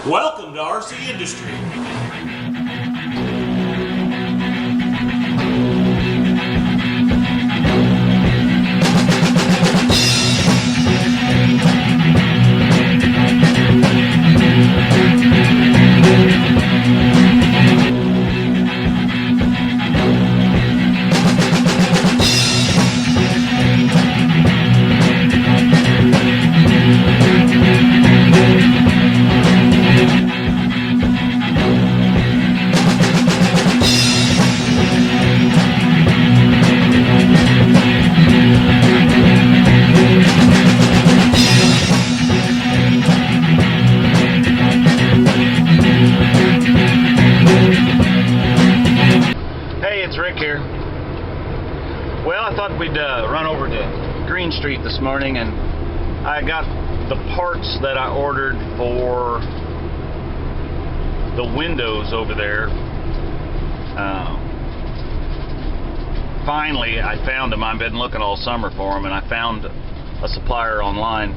Welcome to RC Industry. Here. Well, I thought we'd run over to Green Street this morning, and I got the parts that I ordered for the windows over there. Finally, I found them. I've been looking all summer for them, and I found a supplier online.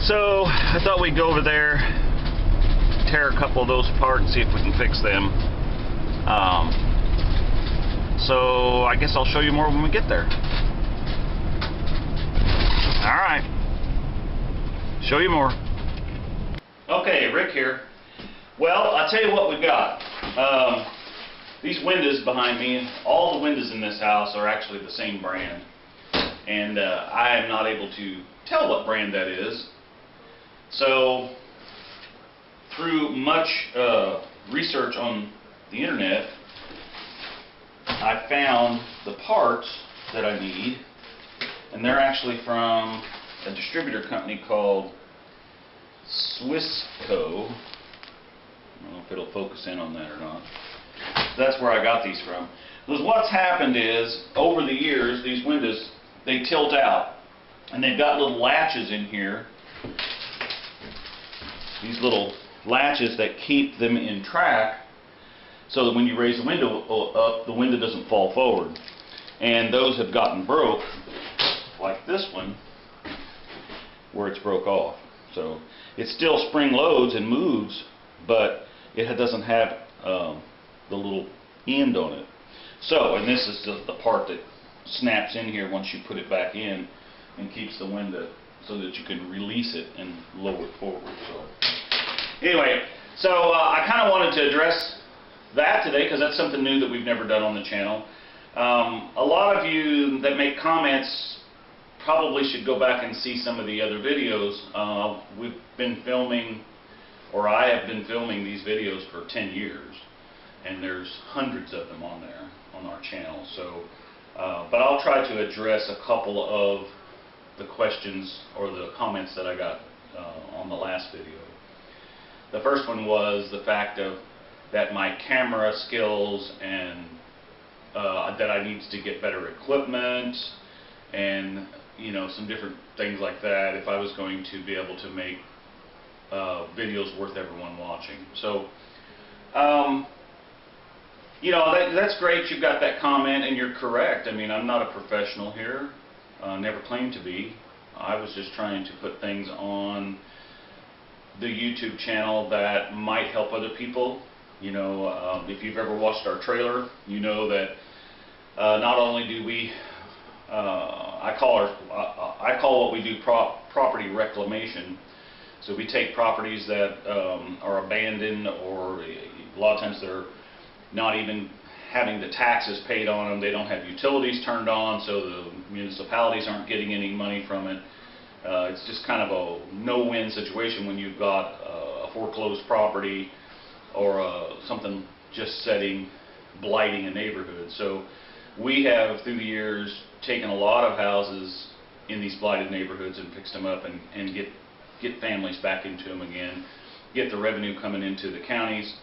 So I thought we'd go over there, tear a couple of those apart, and see if we can fix them. So I guess I'll show you more when we get there. Alright. Show you more. Okay, Rick here. Well, I'll tell you what we've got. These windows behind me, all the windows in this house are actually the same brand. And I am not able to tell what brand that is. So, through much research on the internet, I found the parts that I need, and they're actually from a distributor company called Swissco. I don't know if it'll focus in on that or not. That's where I got these from. Because what's happened is, over the years, these windows, they tilt out, and they've got little latches in here. These little latches that keep them in track, so that when you raise the window up, the window doesn't fall forward. And those have gotten broke, like this one, where it's broke off. So it still spring loads and moves, but it doesn't have the little end on it. So, and this is the part that snaps in here once you put it back in and keeps the window so that you can release it and lower it forward. So anyway, so I kind of wanted to address that today, because that's something new that we've never done on the channel. A lot of you that make comments probably should go back and see some of the other videos. We've been filming, or I have been filming these videos for 10 years, and there's hundreds of them on there on our channel. So, but I'll try to address a couple of the questions or the comments that I got on the last video. The first one was the fact of that my camera skills and that I need to get better equipment and some different things like that if I was going to be able to make videos worth everyone watching. So that's great you've got that comment, and you're correct. I mean, I'm not a professional here, never claimed to be. I was just trying to put things on the YouTube channel that might help other people. If you've ever watched our trailer, you know that not only do we, I call what we do property reclamation. So we take properties that are abandoned, or a lot of times they're not even having the taxes paid on them. They don't have utilities turned on, so the municipalities aren't getting any money from it. It's just kind of a no-win situation when you've got a foreclosed property or something just blighting a neighborhood. So we have, through the years, taken a lot of houses in these blighted neighborhoods and fixed them up and get families back into them again, get the revenue coming into the counties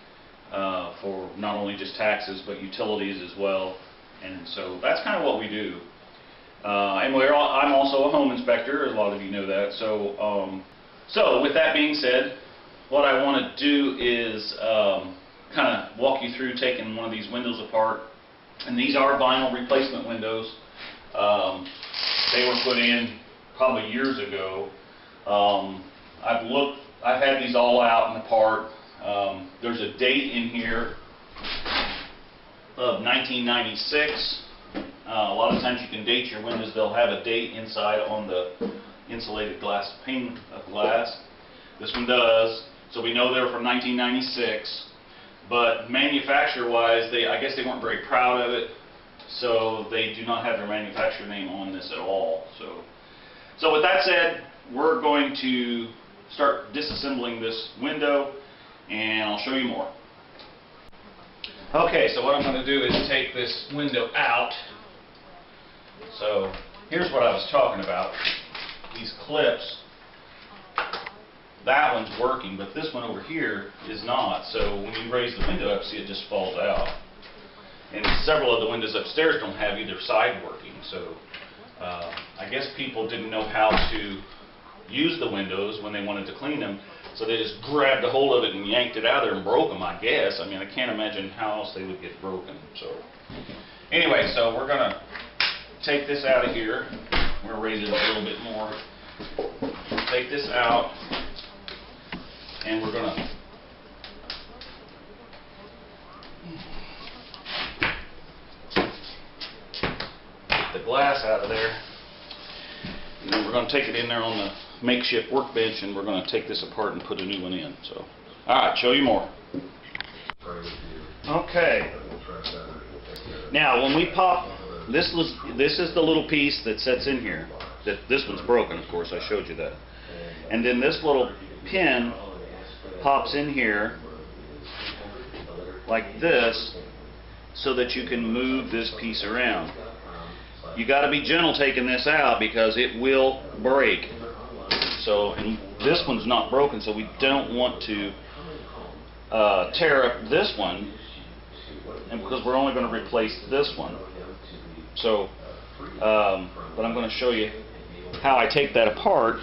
for not only just taxes but utilities as well. And so that's kind of what we do. And I'm also a home inspector, as a lot of you know that. So with that being said, what I want to do is kind of walk you through taking one of these windows apart. And these are vinyl replacement windows. They were put in probably years ago. I've looked I've had these all out and apart. There's a date in here of 1996. A lot of times you can date your windows. They'll have a date inside on the insulated glass pane of glass. This one does, so we know they're from 1996. But manufacturer-wise, I guess they weren't very proud of it, so they do not have their manufacturer name on this at all. So with that said, we're going to start disassembling this window, and I'll show you more. Okay, so what I'm going to do is take this window out. So here's what I was talking about. These clips, that one's working, but this one over here is not. So when you raise the window up, see, it just falls out. And several of the windows upstairs don't have either side working. So I guess people didn't know how to use the windows when they wanted to clean them. So they just grabbed a hold of it and yanked it out of there and broke them, I guess. I mean, I can't imagine how else they would get broken. So anyway, so we're going to take this out of here. We're going to raise it a little bit more. Take this out, and we're going to get the glass out of there. And then we're going to take it in there on the makeshift workbench, and we're going to take this apart and put a new one in. So, all right, show you more. Okay. Now, when we pop, this is the little piece that sits in here. This one's broken, of course. I showed you that. And then this little pin pops in here like this, so that you can move this piece around. You got to be gentle taking this out because it will break. So, and this one's not broken, so we don't want to tear up this one, and because we're only going to replace this one. So, but I'm going to show you how I take that apart,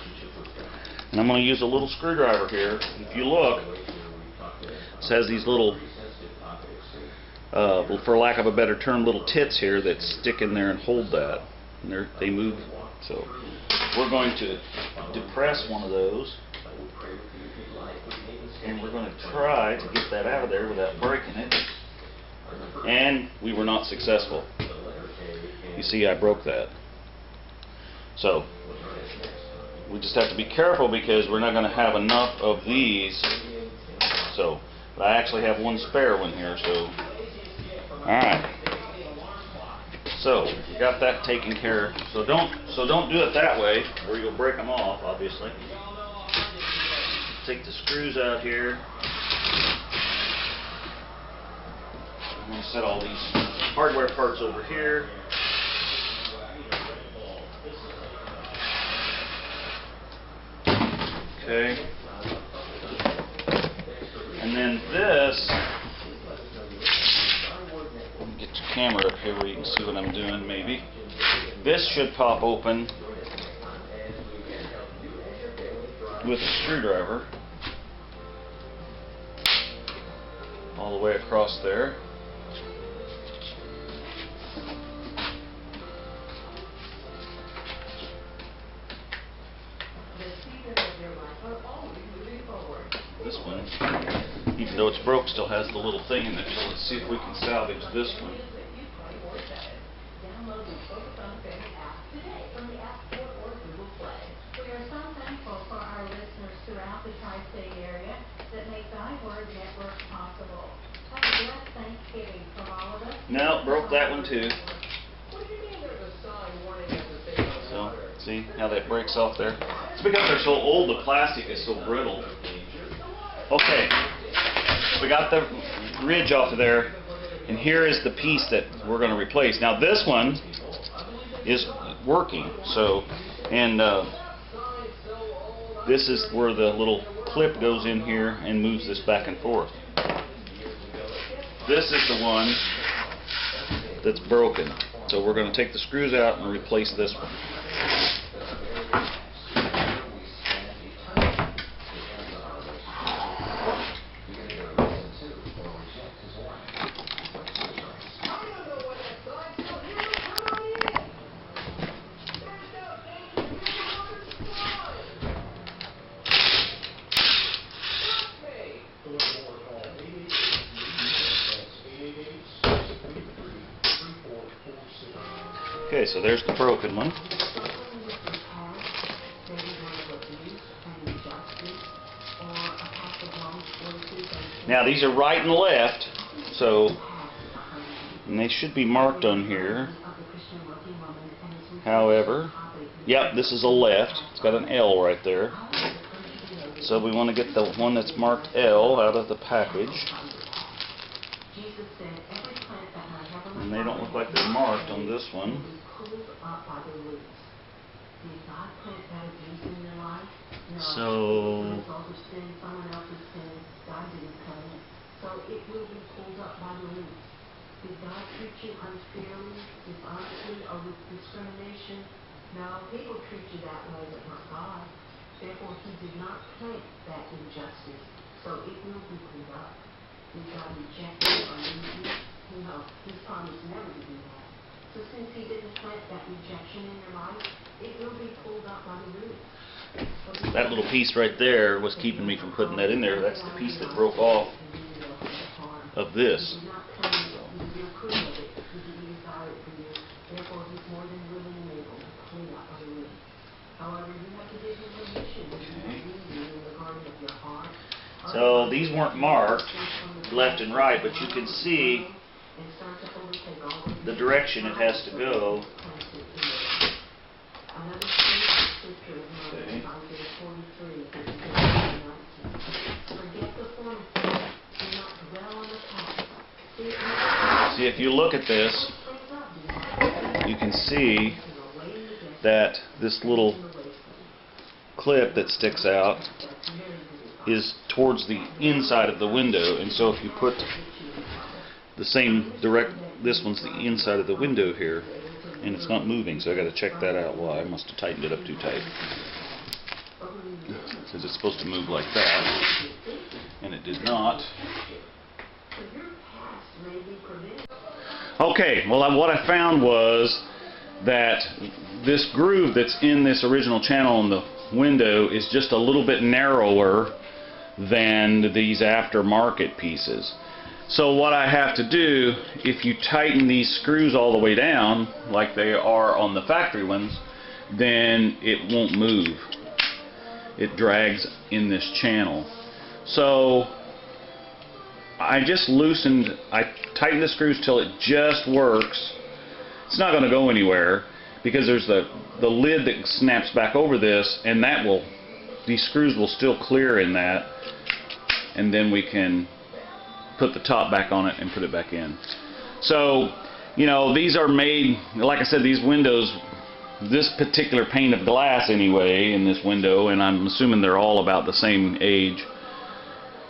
and I'm going to use a little screwdriver here. If you look, it has these little, for lack of a better term, little tits here that stick in there and hold that, and they move. So we're going to depress one of those, and we're going to try to get that out of there without breaking it. And we were not successful. You see, I broke that. So we just have to be careful because we're not going to have enough of these. So, but I actually have one spare one here. So, all right. So you got that taken care of. So don't do it that way, or you'll break them off. Obviously. Take the screws out here. I'm going to set all these hardware parts over here. Okay. And then this, let me get your camera up here where you can see what I'm doing maybe. This should pop open with a screwdriver all the way across there. This one, even though it's broke, still has the little thing in it. So let's see if we can salvage this one. No, broke that one too. So, see how that breaks off there? It's because they're so old, the plastic is so brittle. Okay, we got the ridge off of there, and here is the piece that we're going to replace. Now this one is working, so, and this is where the little clip goes in here and moves this back and forth. This is the one that's broken, so we're going to take the screws out and replace this one. Okay, so there's the broken one. Now these are right and left, so and they should be marked on here. However, yep, this is a left. It's got an L right there. So we want to get the one that's marked L out of the package. And they don't look like they're marked on this one. So it will be pulled up by the roots. Did God treat you unfairly, dishonestly, or with discrimination? No, people treat you that way, but not God. Therefore, He did not plant that injustice, so it will be pulled up. Did God reject you or leave you? No, He's promised never to do that. So since He didn't plant that rejection in your life, it will be pulled up by the roots. That little piece right there was keeping me from putting that in there. That's the piece that broke off of this. So these weren't marked left and right, but you can see the direction it has to go. Okay. See, if you look at this, you can see that this little clip that sticks out is towards the inside of the window, and so if you put the same this one's the inside of the window here, and it's not moving, so I got to check that out. Well, I must have tightened it up too tight, because it's supposed to move like that, and it did not. Okay, well, what I found was that this groove that's in this original channel in the window is just a little bit narrower than these aftermarket pieces. So what I have to do, if you tighten these screws all the way down like they are on the factory ones, then it won't move. It drags in this channel. So I just I tighten the screws till it just works. It's not going to go anywhere because there's the lid that snaps back over this, and these screws will still clear in that, and then we can put the top back on it and put it back in. So, you know, these are made, like I said, these windows, this particular pane of glass anyway in this window, and I'm assuming they're all about the same age,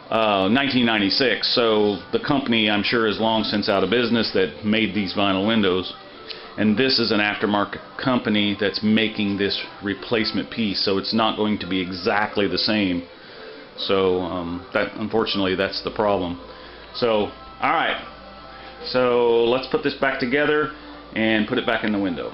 1996, so the company I'm sure is long since out of business that made these vinyl windows, and this is an aftermarket company that's making this replacement piece, so it's not going to be exactly the same. So unfortunately that's the problem. So alright, so let's put this back together and put it back in the window.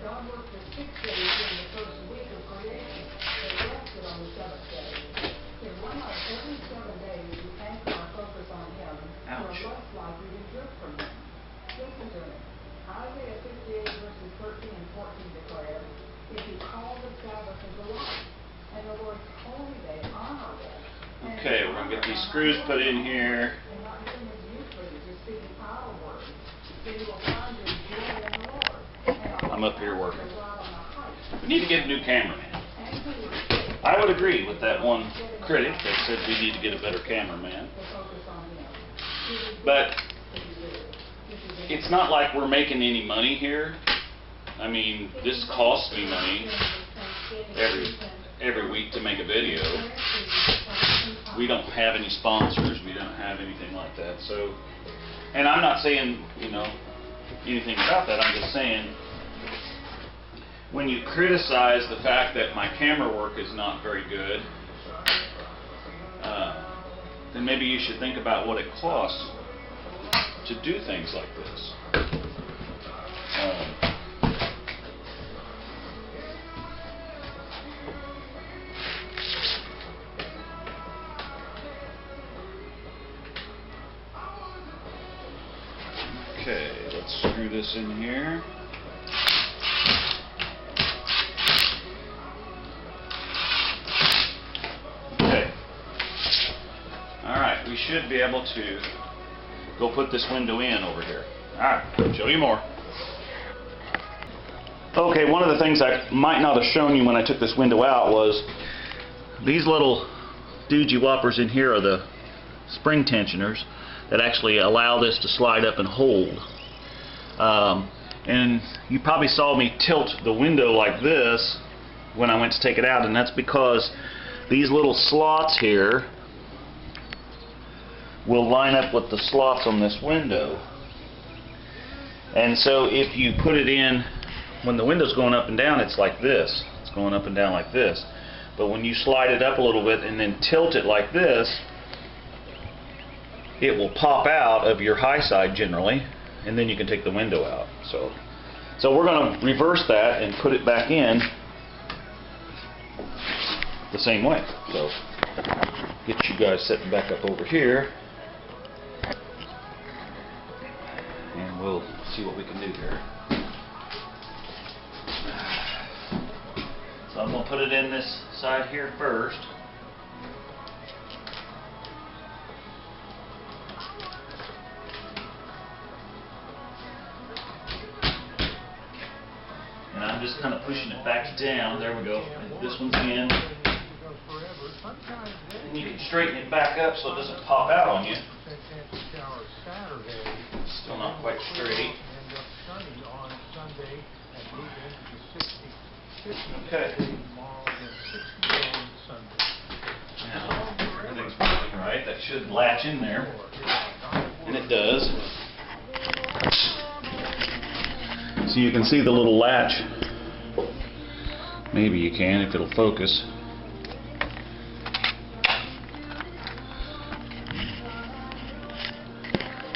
God worked for 6 days during the first week of creation, and rested on the seventh day. In one of every 7 days, we anchor our focus on Him, or less likely to drift from Him. Listen to me. Isaiah 58 verses 13 and 14 declare, if you call the Sabbath as a light, Okay, we're going to get these screws put in here. I'm up here working. We need to get a new cameraman. I would agree with that one critic that said we need to get a better cameraman. But it's not like we're making any money here. I mean, this costs me money every week to make a video. We don't have any sponsors. We don't have anything like that. So, and I'm not saying, anything about that. I'm just saying, when you criticize the fact that my camera work is not very good, then maybe you should think about what it costs to do things like this. Okay, let's screw this in here. Okay. Alright, we should be able to go put this window in over here. Alright, show you more. Okay, one of the things I might not have shown you when I took this window out was these little doogie whoppers in here are the spring tensioners that actually allow this to slide up and hold. And you probably saw me tilt the window like this when I went to take it out, and that's because these little slots here will line up with the slots on this window. And so if you put it in when the window's going up and down, it's like this. It's going up and down like this. But when you slide it up a little bit and then tilt it like this, it will pop out of your high side generally, and then you can take the window out. So we're going to reverse that and put it back in the same way. So get you guys setting back up over here, and we'll see what we can do here. So I'm going to put it in this side here first. And I'm just kind of pushing it back down. There we go. This one's in. And you can straighten it back up so it doesn't pop out on you. Still not quite straight. Okay. Now, everything's working right. That should latch in there. And it does. So you can see the little latch. Maybe you can if it'll focus.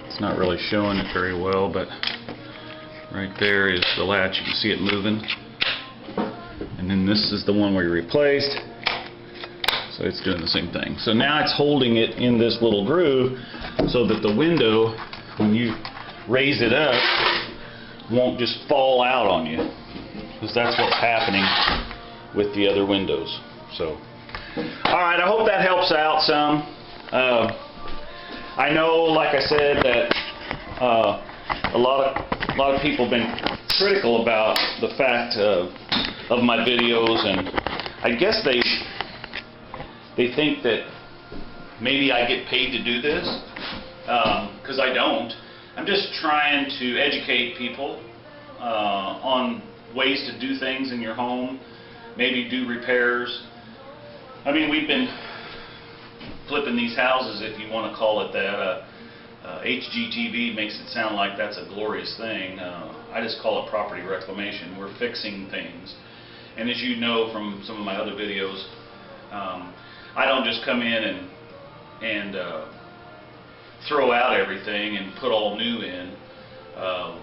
It's not really showing it very well, but right there is the latch. You can see it moving. And then this is the one we replaced. So it's doing the same thing. So now it's holding it in this little groove so that the window, when you raise it up, won't just fall out on you, because that's what's happening with the other windows. So, alright, I hope that helps out some. I know, like I said, that a lot of people have been critical about the fact of my videos, and I guess they think that maybe I get paid to do this, because I don't. I'm just trying to educate people on ways to do things in your home, maybe do repairs. I mean, we've been flipping these houses, if you want to call it that. HGTV makes it sound like that's a glorious thing. I just call it property reclamation. We're fixing things. And as you know from some of my other videos, I don't just come in and throw out everything and put all new in.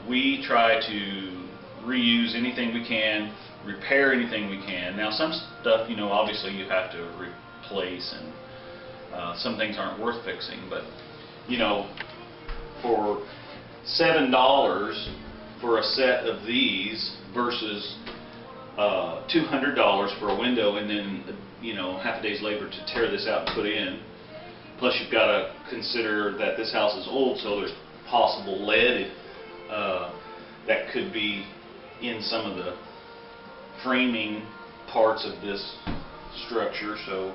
We try to reuse anything we can, repair anything we can. Now some stuff, obviously you have to replace, and some things aren't worth fixing, but for $7 for a set of these versus $200 for a window, and then you know, half a day's labor to tear this out and put in. Plus you've got to consider that this house is old, so there's possible lead that could be in some of the framing parts of this structure. So,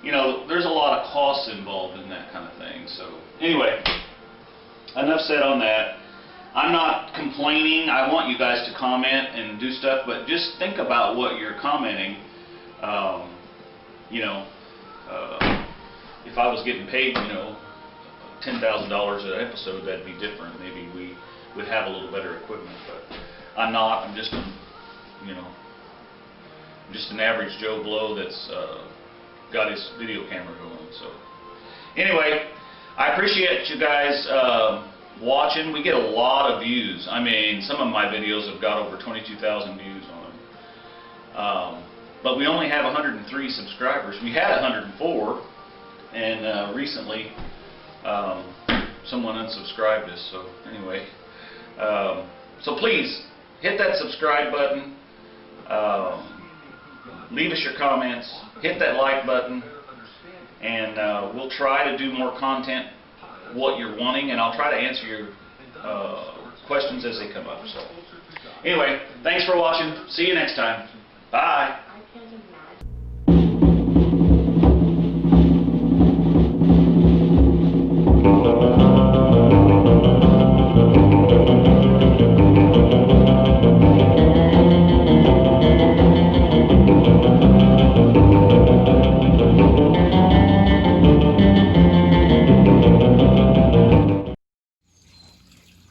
you know, there's a lot of costs involved in that kind of thing. So anyway, enough said on that. I'm not complaining. I want you guys to comment and do stuff, but just think about what you're commenting. You know, if I was getting paid, you know, $10,000 an episode, that'd be different. Maybe we would have a little better equipment, but I'm not. I'm just, you know, just an average Joe Blow that's got his video camera going. So anyway, I appreciate you guys watching. We get a lot of views. I mean, some of my videos have got over 22,000 views on them. But we only have 103 subscribers. We had 104, and recently someone unsubscribed us. So anyway, so please hit that subscribe button. Leave us your comments. Hit that like button, and we'll try to do more content what you're wanting, and I'll try to answer your questions as they come up. So anyway, thanks for watching. See you next time. Bye.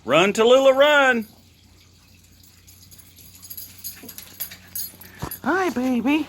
Run, Tallulah, run! Hi, baby.